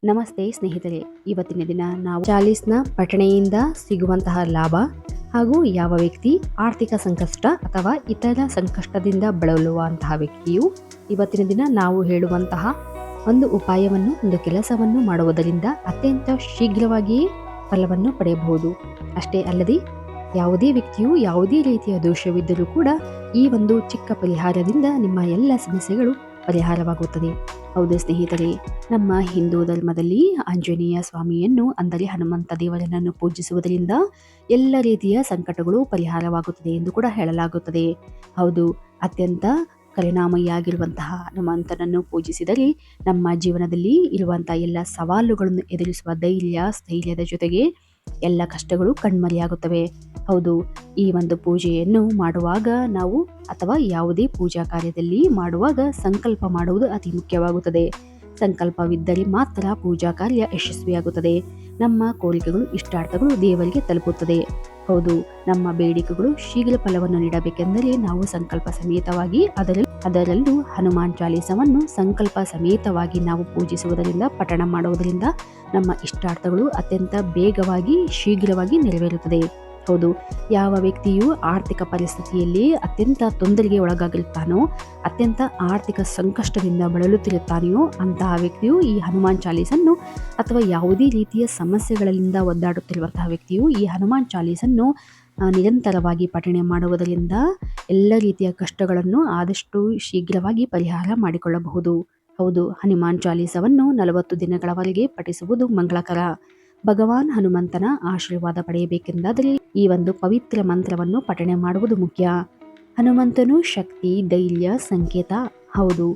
ನಮಸ್ತೆ ಸ್ನೇಹಿತರೆ, ಇವತ್ತಿನ ದಿನ ನಾವು ಚಾಲೀಸ್ನ ಪಠಣೆಯಿಂದ ಸಿಗುವಂತಹ ಲಾಭ ಹಾಗೂ ಯಾವ ವ್ಯಕ್ತಿ ಆರ್ಥಿಕ ಸಂಕಷ್ಟ ಅಥವಾ ಇತರ ಸಂಕಷ್ಟದಿಂದ ಬಳಲುವಂತಹ ವ್ಯಕ್ತಿಯು ಇವತ್ತಿನ ದಿನ ನಾವು ಹೇಳುವಂತಹ ಒಂದು ಉಪಾಯವನ್ನು, ಒಂದು ಕೆಲಸವನ್ನು ಮಾಡುವುದರಿಂದ ಅತ್ಯಂತ ಶೀಘ್ರವಾಗಿಯೇ ಫಲವನ್ನು ಪಡೆಯಬಹುದು. ಅಷ್ಟೇ ಅಲ್ಲದೆ ಯಾವುದೇ ವ್ಯಕ್ತಿಯು ಯಾವುದೇ ರೀತಿಯ ದೋಷವಿದ್ದರೂ ಕೂಡ ಈ ಒಂದು ಚಿಕ್ಕ ಪರಿಹಾರದಿಂದ ನಿಮ್ಮ ಎಲ್ಲ ಸಮಸ್ಯೆಗಳು ಪರಿಹಾರವಾಗುತ್ತದೆ. ಹೌದು ಸ್ನೇಹಿತರೆ, ನಮ್ಮ ಹಿಂದೂ ಧರ್ಮದಲ್ಲಿ ಆಂಜನೇಯ ಸ್ವಾಮಿಯನ್ನು ಅಂದರೆ ಹನುಮಂತ ದೇವರನ್ನು ಪೂಜಿಸುವುದರಿಂದ ಎಲ್ಲ ರೀತಿಯ ಸಂಕಟಗಳು ಪರಿಹಾರವಾಗುತ್ತದೆ ಎಂದು ಕೂಡ ಹೇಳಲಾಗುತ್ತದೆ. ಹೌದು, ಅತ್ಯಂತ ಕರುಣಾಮಯಿಯಾಗಿರುವಂತಹ ಹನುಮಂತನನ್ನು ಪೂಜಿಸಿದರೆ ನಮ್ಮ ಜೀವನದಲ್ಲಿ ಇರುವಂತಹ ಎಲ್ಲ ಸವಾಲುಗಳನ್ನು ಎದುರಿಸುವ ಸ್ಥೈರ್ಯದ ಜೊತೆಗೆ ಎಲ್ಲ ಕಷ್ಟಗಳು ಕಣ್ಮರೆಯಾಗುತ್ತವೆ. ಹೌದು, ಈ ಒಂದು ಪೂಜೆಯನ್ನು ಮಾಡುವಾಗ ನಾವು ಅಥವಾ ಯಾವುದೇ ಪೂಜಾ ಕಾರ್ಯದಲ್ಲಿ ಮಾಡುವಾಗ ಸಂಕಲ್ಪ ಮಾಡುವುದು ಅತಿ ಮುಖ್ಯವಾಗುತ್ತದೆ. ಸಂಕಲ್ಪವಿದ್ದರೆ ಮಾತ್ರ ಪೂಜಾ ಕಾರ್ಯ ಯಶಸ್ವಿಯಾಗುತ್ತದೆ. ನಮ್ಮ ಕೋರಿಕೆಗಳು, ಇಷ್ಟಾರ್ಥಗಳು ದೇವರಿಗೆ ತಲುಪುತ್ತದೆ. ಹೌದು, ನಮ್ಮ ಬೇಡಿಕೆಗಳು ಶೀಘ್ರ ಫಲವನ್ನು ನೀಡಬೇಕೆಂದರೆ ನಾವು ಸಂಕಲ್ಪ ಸಮೇತವಾಗಿ ಅದರಲ್ಲೂ ಹನುಮಾನ್ ಚಾಲೀಸವನ್ನು ಸಂಕಲ್ಪ ಸಮೇತವಾಗಿ ನಾವು ಪೂಜಿಸುವುದರಿಂದ, ಪಠಣ ಮಾಡುವುದರಿಂದ ನಮ್ಮ ಇಷ್ಟಾರ್ಥಗಳು ಅತ್ಯಂತ ಬೇಗವಾಗಿ ಶೀಘ್ರವಾಗಿ ನೆರವೇರುತ್ತದೆ. ಹೌದು, ಯಾವ ವ್ಯಕ್ತಿಯು ಆರ್ಥಿಕ ಪರಿಸ್ಥಿತಿಯಲ್ಲಿ ಅತ್ಯಂತ ತೊಂದರೆಗೆ ಒಳಗಾಗಿರುತ್ತಾನೋ, ಅತ್ಯಂತ ಆರ್ಥಿಕ ಸಂಕಷ್ಟದಿಂದ ಬಳಲುತ್ತಿರುತ್ತಾನೆಯೋ ಅಂತಹ ವ್ಯಕ್ತಿಯು ಈ ಹನುಮಾನ್ ಚಾಲೀಸನ್ನು ಅಥವಾ ಯಾವುದೇ ರೀತಿಯ ಸಮಸ್ಯೆಗಳಿಂದ ಒದ್ದಾಡುತ್ತಿರುವಂತಹ ವ್ಯಕ್ತಿಯು ಈ ಹನುಮಾನ್ ಚಾಲೀಸನ್ನು ನಿರಂತರವಾಗಿ ಪಠಣೆ ಮಾಡುವುದರಿಂದ ಎಲ್ಲ ರೀತಿಯ ಕಷ್ಟಗಳನ್ನು ಆದಷ್ಟು ಶೀಘ್ರವಾಗಿ ಪರಿಹಾರ ಮಾಡಿಕೊಳ್ಳಬಹುದು. ಹೌದು, ಹನುಮಾನ್ ಚಾಲೀಸವನ್ನು 40 ದಿನಗಳವರೆಗೆ ಪಠಿಸುವುದು ಮಂಗಳಕರ. ಭಗವಾನ್ ಹನುಮಂತನ ಆಶೀರ್ವಾದ ಪಡೆಯಬೇಕೆಂದಾದರೆ ಈ ಒಂದು ಪವಿತ್ರ ಮಂತ್ರವನ್ನು ಪಠಣೆ ಮಾಡುವುದು ಮುಖ್ಯ. ಹನುಮಂತನು ಶಕ್ತಿ, ಧೈರ್ಯ ಸಂಕೇತ. ಹೌದು,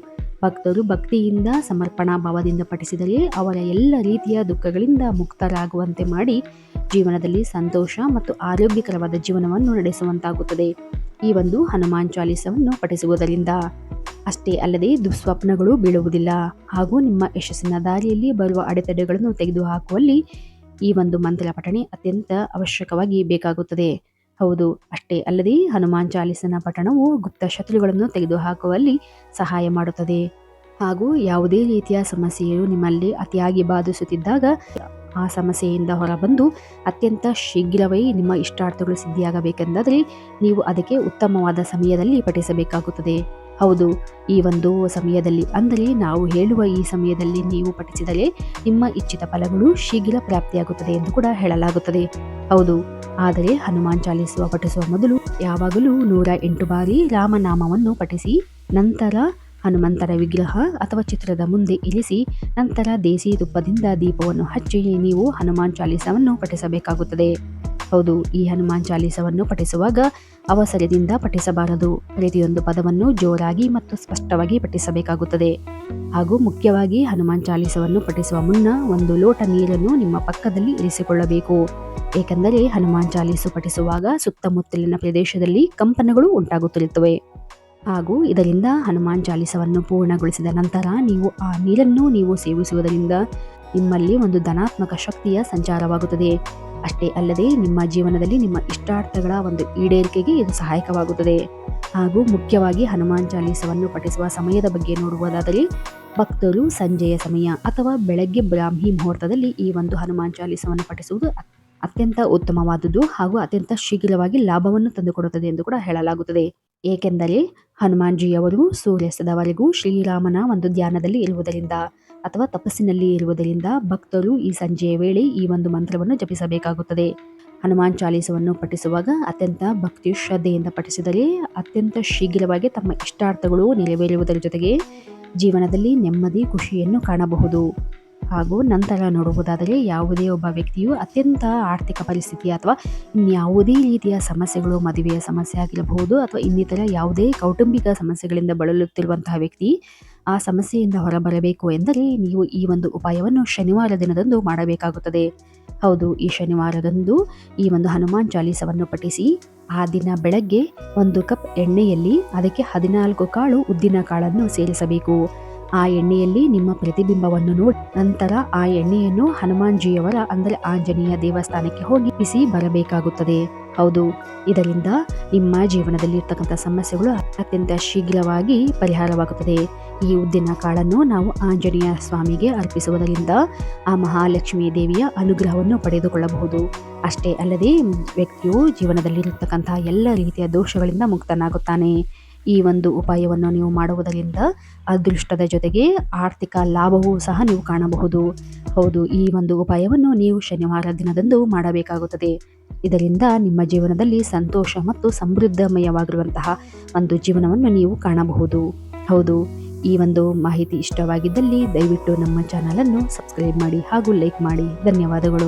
ಭಕ್ತರು ಭಕ್ತಿಯಿಂದ ಸಮರ್ಪಣಾ ಭಾವದಿಂದ ಪಠಿಸಿದರೆ ಅವರ ಎಲ್ಲ ರೀತಿಯ ದುಃಖಗಳಿಂದ ಮುಕ್ತರಾಗುವಂತೆ ಮಾಡಿ ಜೀವನದಲ್ಲಿ ಸಂತೋಷ ಮತ್ತು ಆರೋಗ್ಯಕರವಾದ ಜೀವನವನ್ನು ನಡೆಸುವಂತಾಗುತ್ತದೆ ಈ ಒಂದು ಹನುಮಾನ್ ಚಾಲೀಸವನ್ನು ಪಠಿಸುವುದರಿಂದ. ಅಷ್ಟೇ ಅಲ್ಲದೆ ದುಸ್ವಪ್ನಗಳು ಬೀಳುವುದಿಲ್ಲ ಹಾಗೂ ನಿಮ್ಮ ಯಶಸ್ಸಿನ ದಾರಿಯಲ್ಲಿ ಬರುವ ಅಡೆತಡೆಗಳನ್ನು ತೆಗೆದುಹಾಕುವಲ್ಲಿ ಈ ಒಂದು ಮಂತ್ರ ಪಠಣೆ ಅತ್ಯಂತ ಅವಶ್ಯಕವಾಗಿ ಬೇಕಾಗುತ್ತದೆ. ಹೌದು, ಅಷ್ಟೇ ಅಲ್ಲದೆ ಹನುಮಾನ್ ಚಾಲೀಸನ ಪಠಣವು ಗುಪ್ತ ಶತ್ರುಗಳನ್ನು ತೆಗೆದುಹಾಕುವಲ್ಲಿ ಸಹಾಯ ಮಾಡುತ್ತದೆ ಹಾಗೂ ಯಾವುದೇ ರೀತಿಯ ಸಮಸ್ಯೆಯು ನಿಮ್ಮಲ್ಲಿ ಅತಿಯಾಗಿ ಬಾಧಿಸುತ್ತಿದ್ದಾಗ ಆ ಸಮಸ್ಯೆಯಿಂದ ಹೊರಬಂದು ಅತ್ಯಂತ ಶೀಘ್ರವೇ ನಿಮ್ಮ ಇಷ್ಟಾರ್ಥಗಳು ಸಿದ್ಧಿಯಾಗಬೇಕೆಂದಾದರೆ ನೀವು ಅದಕ್ಕೆ ಉತ್ತಮವಾದ ಸಮಯದಲ್ಲಿ ಪಠಿಸಬೇಕಾಗುತ್ತದೆ. ಹೌದು, ಈ ಒಂದು ಸಮಯದಲ್ಲಿ ಅಂದರೆ ನಾವು ಹೇಳುವ ಈ ಸಮಯದಲ್ಲಿ ನೀವು ಪಠಿಸಿದರೆ ನಿಮ್ಮ ಇಚ್ಛಿತ ಫಲಗಳು ಶೀಘ್ರ ಪ್ರಾಪ್ತಿಯಾಗುತ್ತದೆ ಎಂದು ಕೂಡ ಹೇಳಲಾಗುತ್ತದೆ. ಹೌದು, ಆದರೆ ಹನುಮಾನ್ ಚಾಲೀಸ ಪಠಿಸುವ ಮೊದಲು ಯಾವಾಗಲೂ 108 ಬಾರಿ ರಾಮನಾಮವನ್ನು ಪಠಿಸಿ ನಂತರ ಹನುಮಂತರ ವಿಗ್ರಹ ಅಥವಾ ಚಿತ್ರದ ಮುಂದೆ ಇರಿಸಿ ನಂತರ ದೇಸಿ ತುಪ್ಪದಿಂದ ದೀಪವನ್ನು ಹಚ್ಚಿ ನೀವು ಹನುಮಾನ್ ಚಾಲೀಸವನ್ನು ಪಠಿಸಬೇಕಾಗುತ್ತದೆ. ಹೌದು, ಈ ಹನುಮಾನ್ ಚಾಲೀಸವನ್ನು ಪಠಿಸುವಾಗ ಅವಸರದಿಂದ ಪಠಿಸಬಾರದು. ಪ್ರತಿಯೊಂದು ಪದವನ್ನು ಜೋರಾಗಿ ಮತ್ತು ಸ್ಪಷ್ಟವಾಗಿ ಪಠಿಸಬೇಕಾಗುತ್ತದೆ. ಹಾಗೂ ಮುಖ್ಯವಾಗಿ ಹನುಮಾನ್ ಚಾಲೀಸವನ್ನು ಪಠಿಸುವ ಮುನ್ನ 1 ಲೋಟ ನೀರನ್ನು ನಿಮ್ಮ ಪಕ್ಕದಲ್ಲಿ ಇರಿಸಿಕೊಳ್ಳಬೇಕು. ಏಕೆಂದರೆ ಹನುಮಾನ್ ಚಾಲೀಸು ಪಠಿಸುವಾಗ ಸುತ್ತಮುತ್ತಲಿನ ಪ್ರದೇಶದಲ್ಲಿ ಕಂಪನಗಳು ಉಂಟಾಗುತ್ತಿರುತ್ತವೆ ಹಾಗೂ ಇದರಿಂದ ಹನುಮಾನ್ ಚಾಲೀಸವನ್ನು ಪೂರ್ಣಗೊಳಿಸಿದ ನಂತರ ನೀವು ಆ ನೀರನ್ನು ನೀವು ಸೇವಿಸುವುದರಿಂದ ನಿಮ್ಮಲ್ಲಿ ಒಂದು ಧನಾತ್ಮಕ ಶಕ್ತಿಯ ಸಂಚಾರವಾಗುತ್ತದೆ. ಅಷ್ಟೇ ಅಲ್ಲದೆ ನಿಮ್ಮ ಜೀವನದಲ್ಲಿ ನಿಮ್ಮ ಇಷ್ಟಾರ್ಥಗಳ ಒಂದು ಈಡೇರಿಕೆಗೆ ಇದು ಸಹಾಯಕವಾಗುತ್ತದೆ. ಹಾಗೂ ಮುಖ್ಯವಾಗಿ ಹನುಮಾನ್ ಚಾಲೀಸವನ್ನು ಪಠಿಸುವ ಸಮಯದ ಬಗ್ಗೆ ನೋಡುವುದಾದರೆ ಭಕ್ತರು ಸಂಜೆಯ ಸಮಯ ಅಥವಾ ಬೆಳಗ್ಗೆ ಬ್ರಾಹ್ಮಿ ಮುಹೂರ್ತದಲ್ಲಿ ಈ ಒಂದು ಹನುಮಾನ್ ಚಾಲೀಸವನ್ನು ಪಠಿಸುವುದು ಅತ್ಯಂತ ಉತ್ತಮವಾದುದು ಹಾಗೂ ಅತ್ಯಂತ ಶೀಘ್ರವಾಗಿ ಲಾಭವನ್ನು ತಂದುಕೊಡುತ್ತದೆ ಎಂದು ಕೂಡ ಹೇಳಲಾಗುತ್ತದೆ. ಏಕೆಂದರೆ ಹನುಮಾನ್ಜಿಯವರು ಸೂರ್ಯಾಸ್ತದವರೆಗೂ ಶ್ರೀರಾಮನ ಒಂದು ಧ್ಯಾನದಲ್ಲಿ ಇರುವುದರಿಂದ ಅಥವಾ ತಪಸ್ಸಿನಲ್ಲಿ ಇರುವುದರಿಂದ ಭಕ್ತರು ಈ ಸಂಜೆಯ ವೇಳೆ ಈ ಒಂದು ಮಂತ್ರವನ್ನು ಜಪಿಸಬೇಕಾಗುತ್ತದೆ. ಹನುಮಾನ್ ಚಾಲೀಸವನ್ನು ಪಠಿಸುವಾಗ ಅತ್ಯಂತ ಭಕ್ತಿ ಶ್ರದ್ಧೆಯಿಂದ ಪಠಿಸಿದರೆ ಅತ್ಯಂತ ಶೀಘ್ರವಾಗಿ ತಮ್ಮ ಇಷ್ಟಾರ್ಥಗಳು ನೆರವೇರುವುದರ ಜೊತೆಗೆ ಜೀವನದಲ್ಲಿ ನೆಮ್ಮದಿ, ಖುಷಿಯನ್ನು ಕಾಣಬಹುದು. ಹಾಗೂ ನಂತರ ನೋಡುವುದಾದರೆ ಯಾವುದೇ ಒಬ್ಬ ವ್ಯಕ್ತಿಯು ಅತ್ಯಂತ ಆರ್ಥಿಕ ಪರಿಸ್ಥಿತಿ ಅಥವಾ ಇನ್ಯಾವುದೇ ರೀತಿಯ ಸಮಸ್ಯೆಗಳು, ಮದುವೆಯ ಸಮಸ್ಯೆ ಆಗಿರಬಹುದು ಅಥವಾ ಇನ್ನಿತರ ಯಾವುದೇ ಕೌಟುಂಬಿಕ ಸಮಸ್ಯೆಗಳಿಂದ ಬಳಲುತ್ತಿರುವಂತಹ ವ್ಯಕ್ತಿ ಆ ಸಮಸ್ಯೆಯಿಂದ ಹೊರಬರಬೇಕು ಎಂದರೆ ನೀವು ಈ ಒಂದು ಉಪಾಯವನ್ನು ಶನಿವಾರ ದಿನದಂದು ಮಾಡಬೇಕಾಗುತ್ತದೆ. ಹೌದು, ಈ ಶನಿವಾರದಂದು ಈ ಒಂದು ಹನುಮಾನ್ ಚಾಲೀಸವನ್ನು ಪಠಿಸಿ ಆ ದಿನ ಬೆಳಗ್ಗೆ 1 ಕಪ್ ಎಣ್ಣೆಯಲ್ಲಿ ಅದಕ್ಕೆ 14 ಕಾಳು ಉದ್ದಿನ ಕಾಳನ್ನು ಸೇರಿಸಬೇಕು. ಆ ಎಣ್ಣೆಯಲ್ಲಿ ನಿಮ್ಮ ಪ್ರತಿಬಿಂಬವನ್ನು ನೋಡಿ ನಂತರ ಆ ಎಣ್ಣೆಯನ್ನು ಹನುಮಾನ್ಜಿಯವರ ಅಂದರೆ ಆಂಜನೇಯ ದೇವಸ್ಥಾನಕ್ಕೆ ಹೋಗಿ ಬಿಸಿ ಬರಬೇಕಾಗುತ್ತದೆ. ಹೌದು, ಇದರಿಂದ ನಿಮ್ಮ ಜೀವನದಲ್ಲಿ ಇರ್ತಕ್ಕಂಥ ಸಮಸ್ಯೆಗಳು ಅತ್ಯಂತ ಶೀಘ್ರವಾಗಿ ಪರಿಹಾರವಾಗುತ್ತದೆ. ಈ ಉದ್ದಿನ ಕಾಳನ್ನು ನಾವು ಆಂಜನೇಯ ಸ್ವಾಮಿಗೆ ಅರ್ಪಿಸುವುದರಿಂದ ಆ ಮಹಾಲಕ್ಷ್ಮೀ ದೇವಿಯ ಅನುಗ್ರಹವನ್ನು ಪಡೆದುಕೊಳ್ಳಬಹುದು. ಅಷ್ಟೇ ಅಲ್ಲದೆ ವ್ಯಕ್ತಿಯು ಜೀವನದಲ್ಲಿರತಕ್ಕಂತಹ ಎಲ್ಲ ರೀತಿಯ ದೋಷಗಳಿಂದ ಮುಕ್ತನಾಗುತ್ತಾನೆ. ಈ ಒಂದು ಉಪಾಯವನ್ನು ನೀವು ಮಾಡುವುದರಿಂದ ಅದೃಷ್ಟದ ಜೊತೆಗೆ ಆರ್ಥಿಕ ಲಾಭವೂ ಸಹ ನೀವು ಕಾಣಬಹುದು. ಹೌದು, ಈ ಒಂದು ಉಪಾಯವನ್ನು ನೀವು ಶನಿವಾರ ದಿನದಂದು ಮಾಡಬೇಕಾಗುತ್ತದೆ. ಇದರಿಂದ ನಿಮ್ಮ ಜೀವನದಲ್ಲಿ ಸಂತೋಷ ಮತ್ತು ಸಮೃದ್ಧಮಯವಾಗಿರುವಂತಹ ಒಂದು ಜೀವನವನ್ನು ನೀವು ಕಾಣಬಹುದು. ಹೌದು, ಈ ಒಂದು ಮಾಹಿತಿ ಇಷ್ಟವಾಗಿದ್ದಲ್ಲಿ ದಯವಿಟ್ಟು ನಮ್ಮ ಚಾನಲನ್ನು ಸಬ್ಸ್ಕ್ರೈಬ್ ಮಾಡಿ ಹಾಗೂ ಲೈಕ್ ಮಾಡಿ. ಧನ್ಯವಾದಗಳು.